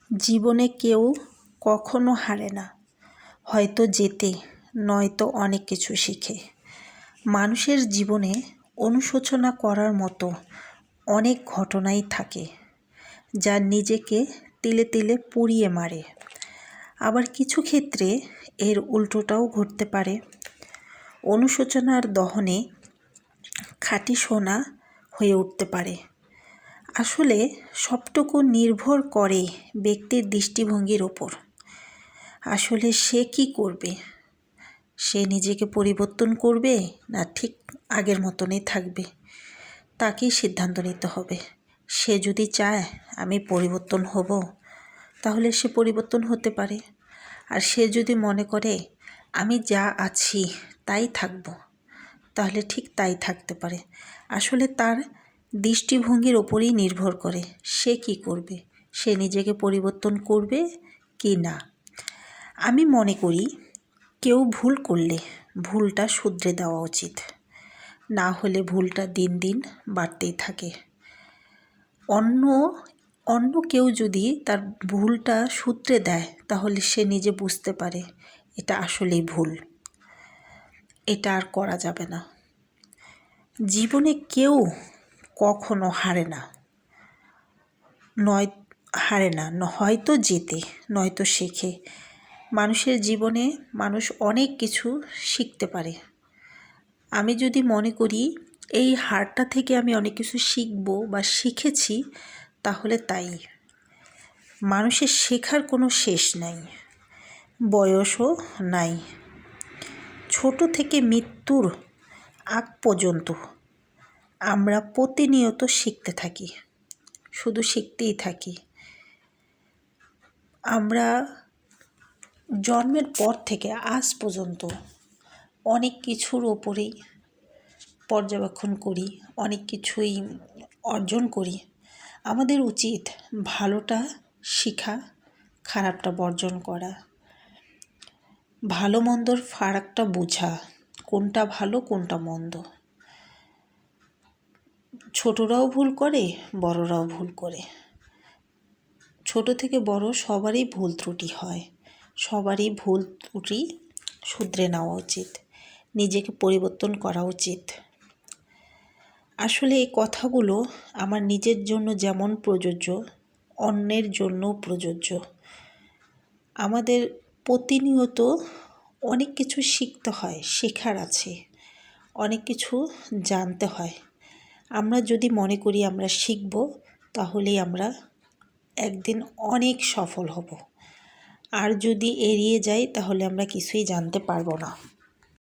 জীবনে কেউ কখনো হারে না, হয়তো জেতে, নয়তো অনেক কিছু শিখে। মানুষের জীবনে অনুশোচনা করার মতো অনেক ঘটনাই থাকে, যা নিজেকে তিলে তিলে পুড়িয়ে মারে। আবার কিছু ক্ষেত্রে এর উল্টোটাও ঘটতে পারে। অনুশোচনার দহনে খাঁটি সোনা হয়ে উঠতে পারে। আসলে সবটুকু নির্ভর করে ব্যক্তির দৃষ্টিভঙ্গির ওপর। আসলে সে কি করবে? সে নিজেকে পরিবর্তন করবে না ঠিক আগের মতনই থাকবে? তাকেই সিদ্ধান্ত নিতে হবে। সে যদি চায় আমি পরিবর্তন হব, তাহলে সে পরিবর্তন হতে পারে। আর সে যদি মনে করে আমি যা আছি তাই থাকব, তাহলে ঠিক তাই থাকতে পারে। আসলে তার দৃষ্টিভঙ্গির ওপরেই নির্ভর করে সে কি করবে, সে নিজেকে পরিবর্তন করবে কি না। আমি মনে করি কেউ ভুল করলে ভুলটা শুধরে দেওয়া উচিত, না হলে ভুলটা দিন দিন বাড়তেই থাকে। অন্য কেউ যদি তার ভুলটা শুধরে দেয়, তাহলে সে নিজে বুঝতে পারে এটা আসলেই ভুল, এটা আর করা যাবে না। জীবনে কেউ কখনো হারে না, হয়তো জেতে, নয়তো শেখে। মানুষের জীবনে মানুষ অনেক কিছু শিখতে পারে। আমি যদি মনে করি এই হারটা থেকে আমি অনেক কিছু শিখব বা শিখেছি, তাহলে তাই। মানুষের শেখার কোনো শেষ নাই, বয়সও নাই। ছোট থেকে মৃত্যুর আগ পর্যন্ত আমরা প্রতিনিয়ত শিখতে থাকি, শুধু শিখতেই থাকি। আমরা জন্মের পর থেকে আজ পর্যন্ত অনেক কিছুর ওপরেই পর্যবেক্ষণ করি, অনেক কিছুই অর্জন করি। আমাদের উচিত ভালোটা শেখা, খারাপটা বর্জন করা, ভালো মন্দর ফারাকটা বোঝা, কোনটা ভালো কোনটা মন্দ। ছোটরাও ভুল করে, বড়রাও ভুল করে। ছোট থেকে বড় সবারই ভুল ত্রুটি হয়, সবারই ভুল ত্রুটি শুধরে নেওয়া উচিত, নিজেকে পরিবর্তন করা উচিত। আসলে এই কথাগুলো আমার নিজের জন্য যেমন প্রযোজ্য, অন্যের জন্যও প্রযোজ্য। আমাদের প্রতিনিয়ত অনেক কিছু শিখতে হয়, শেখার আছে, অনেক কিছু জানতে হয়। আমরা যদি মনে করি আমরা শিখব, তাহলেই আমরা একদিন অনেক সফল হব। আর যদি এড়িয়ে যাই, তাহলে আমরা কিছুই জানতে পারবো না।